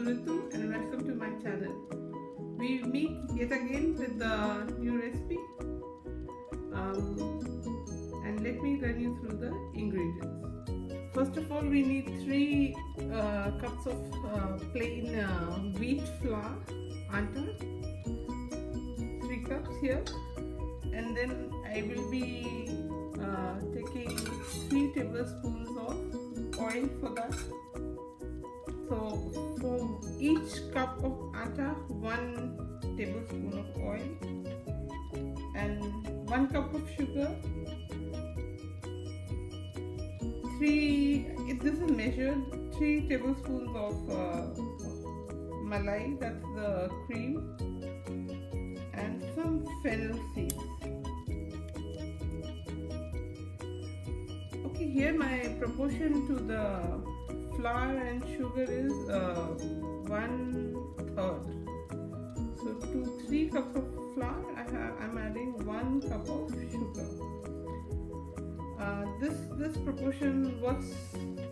Ritu and welcome to my channel. We meet yet again with the new recipe and let me run you through the ingredients. First of all, we need 3 cups of plain wheat flour, atta, 3 cups here, and then I will be taking 3 tablespoons of oil for that. So for each cup of atta, 1 tablespoon of oil and 1 cup of sugar. This is measured 3 tablespoons of malai, that's the cream, and some fennel seeds. Okay, here my proportion to the flour and sugar is 1/3. So to 3 cups of flour, I'm adding 1 cup of sugar. This proportion works.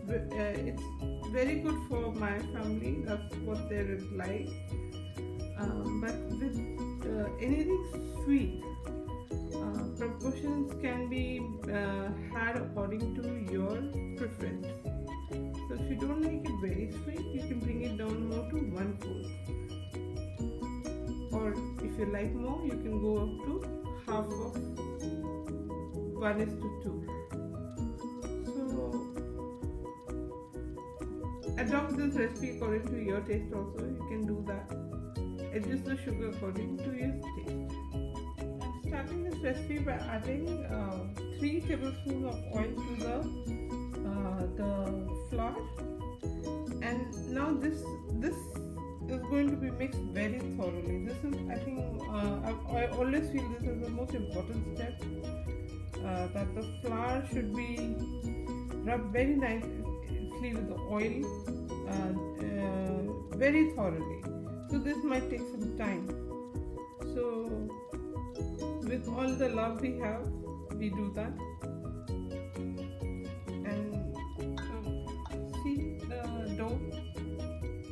It's very good for my family. That's what they would like. But with anything sweet, proportions can be had according to your preference. So if you don't like it very sweet, you can bring it down more to 1/4. Or if you like more, you can go up to half of 1:2. So adopt this recipe according to your taste also. You can do that. Adjust the sugar according to your taste. I'm starting this recipe by adding 3 tablespoons of oil to the flour, and now this is going to be mixed very thoroughly. This is, I think, I always feel this is the most important step, that the flour should be rubbed very nicely with the oil very thoroughly. So this might take some time. So with all the love we have, we do that. Dough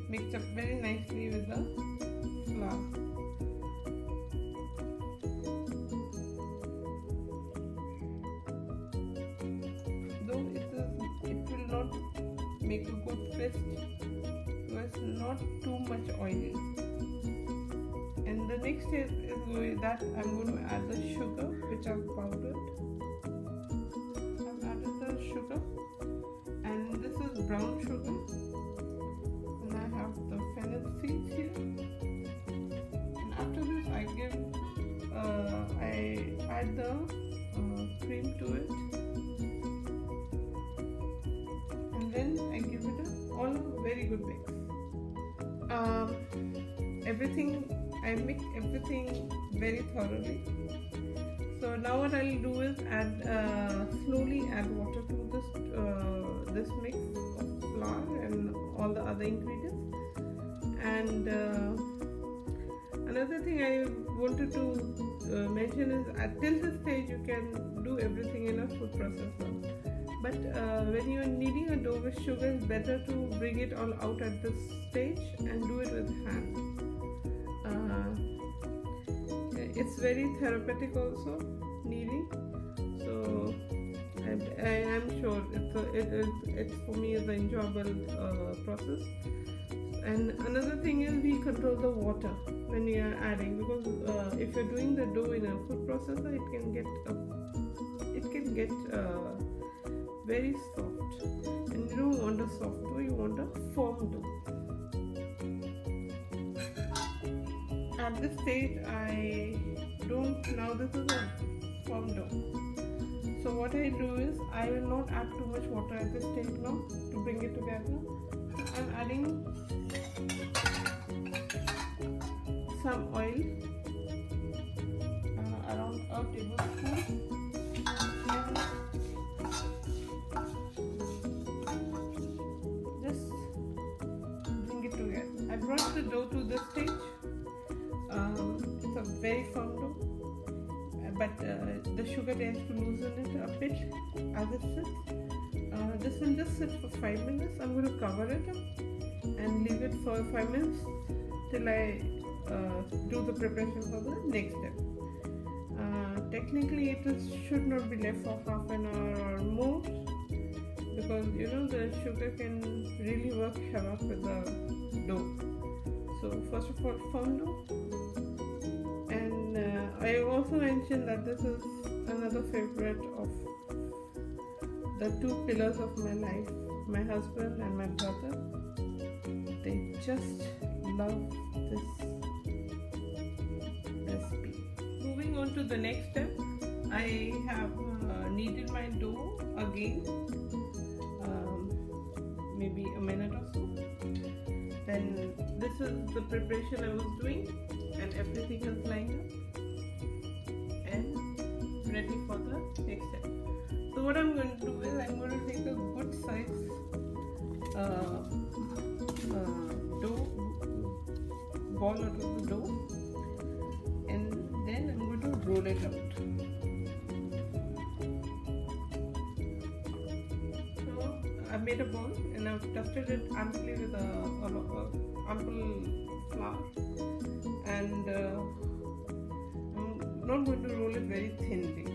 mixed up very nicely with the flour. Though it will not make a good paste, so it's not too much oily. And the next step is that I'm going to add the sugar, which I've powdered. I've added the sugar, and this is brown sugar. The fennel seeds here, and after this I add the cream to it, and then I give it a very good mix. I mix everything very thoroughly. So now what I'll do is slowly add water to this mix of flour and all the other ingredients. And another thing I wanted to mention is till this stage you can do everything in a food processor. But when you are kneading a dough with sugar, it's better to bring it all out at this stage and do it with hand. It's very therapeutic also, kneading. So I am sure it's for me is an enjoyable process. And another thing is we control the water when we are adding, because if you're doing the dough in a food processor, it can get very soft, and you don't want a soft dough, you want a firm dough. At this stage, now this is a firm dough. So what I do is I will not add too much water at this stage now to bring it together. I'm adding some oil, around a tablespoon, and just bring it together. I brought the dough to this stage. It's a very firm dough, but the sugar tends to loosen it a bit as it sits. This will just sit for 5 minutes. I'm going to cover it and leave it for 5 minutes till I do the preparation for the next step. Technically it should not be left for half an hour or more, because you know the sugar can really work havoc with the dough. So first of all, firm dough. And I also mentioned that this is another favorite of the two pillars of my life, my husband and my brother. They just love this recipe. Moving on to the next step, I have kneaded my dough again, maybe a minute or so. Then this is the preparation I was doing, and everything is lined up and ready for the next step. So what I'm going to do is I'm going to take a good size dough ball out of the dough, and then I'm going to roll it out. So I've made a ball and I've dusted it amply with ample flour, and I'm not going to roll it very thinly,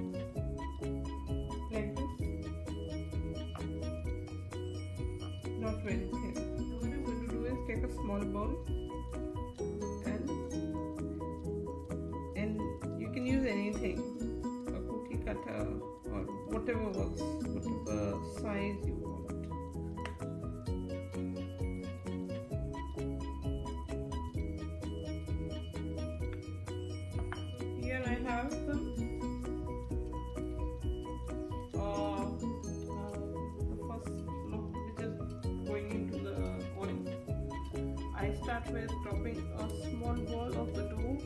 like this, not very thin. So what I'm going to do is take a small bowl, and you can use anything, a cookie cutter or whatever works, whatever size you want. Here I have some the first loaf which is going into the oil. I start with dropping a small ball of the dough,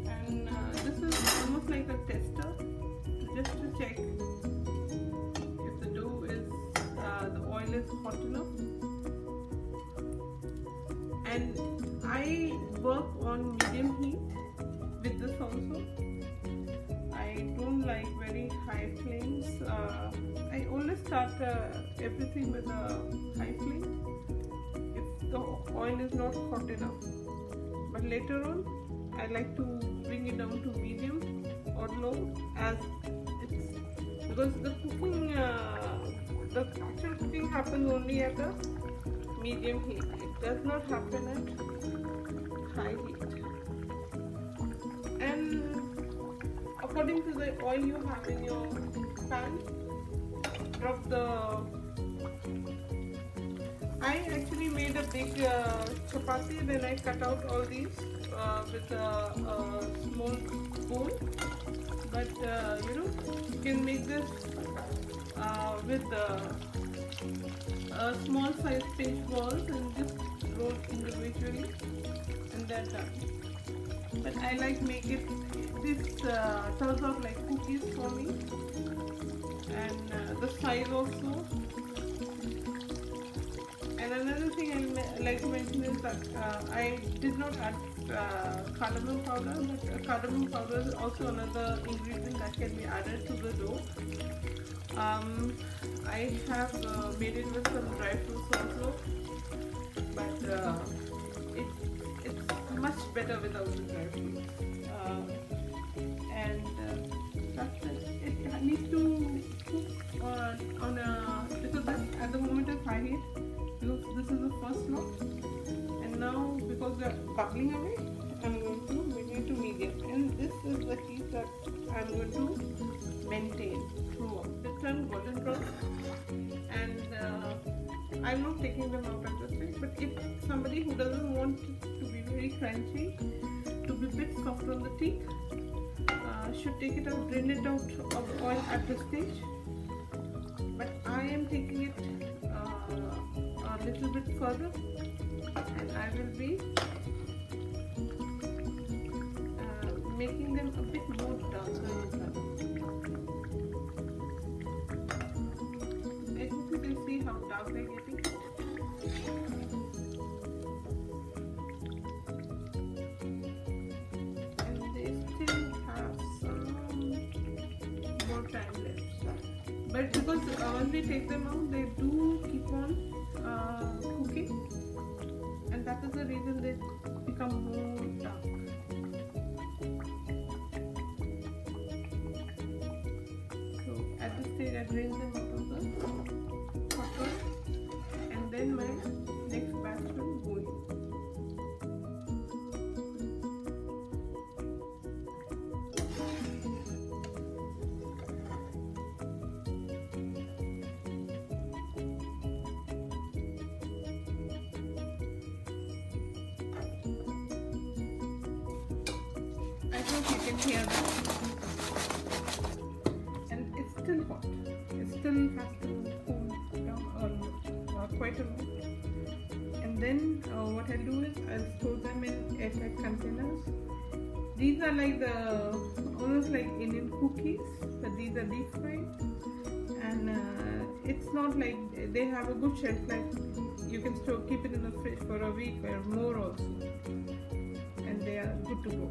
and this is almost like a tester, just to check if the dough is the oil is hot enough. And I work on medium heat with this also. I don't like very high flames. I always start everything with a high flame if the oil is not hot enough, but later on I like to bring it down to medium or low, as it's because the cooking, the actual cooking happens only at a medium heat. It does not happen at high heat. And according to the oil you have in your pan, drop the. I actually made a big chapati, then I cut out all these with a small spoon. But you know, you can make this with small size pinch balls and just roll individually, and that's done. But I like make it, this turns out like cookies for me, and the size also. And another thing I like to mention is that I did not add cardamom powder, but cardamom powder is also another ingredient that can be added to the dough. I have made it with some dry fruits also, but it's much better without the dry fruits. And that's it. It needs to cook on a, because at the moment it's high heat. This is the first lot, and now because they are bubbling away, I'm going to bring it to medium, and this is the heat that I'm going to maintain throughout. It turns golden brown, and I'm not taking them out at this stage. But if somebody who doesn't want it to be very crunchy, to be a bit soft on the teeth, should take it out, drain it out of oil at this stage. But I am taking it a little bit further, and I will be making them a bit more darker in color. I hope you can see how dark they're getting. And they still have some more time left. But because once we take them out, they do keep on cooking, and that is the reason they become more dark. So at this stage, I drain them out of the pot, and then my next batch will go in. I hope you can hear that. And it's still hot. It still has to cool down quite a lot. And then what I'll do is I'll store them in airtight containers. These are like almost like Indian cookies, but these are deep fried. And it's not like they have a good shelf life. You can keep it in the fridge for a week or more also. And they are good to go.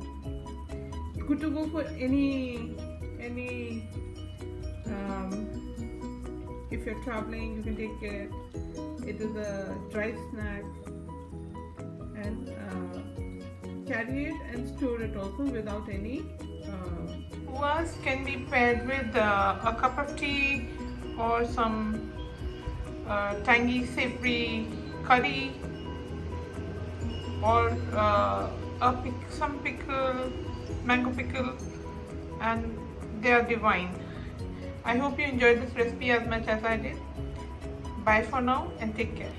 Good to go for any if you're traveling, you can take it. It is a dry snack, and carry it and store it also without any. Uvas can be paired with a cup of tea or some tangy savory curry or some pickle, mango pickle, and they are divine. I hope you enjoyed this recipe as much as I did. Bye for now and take care.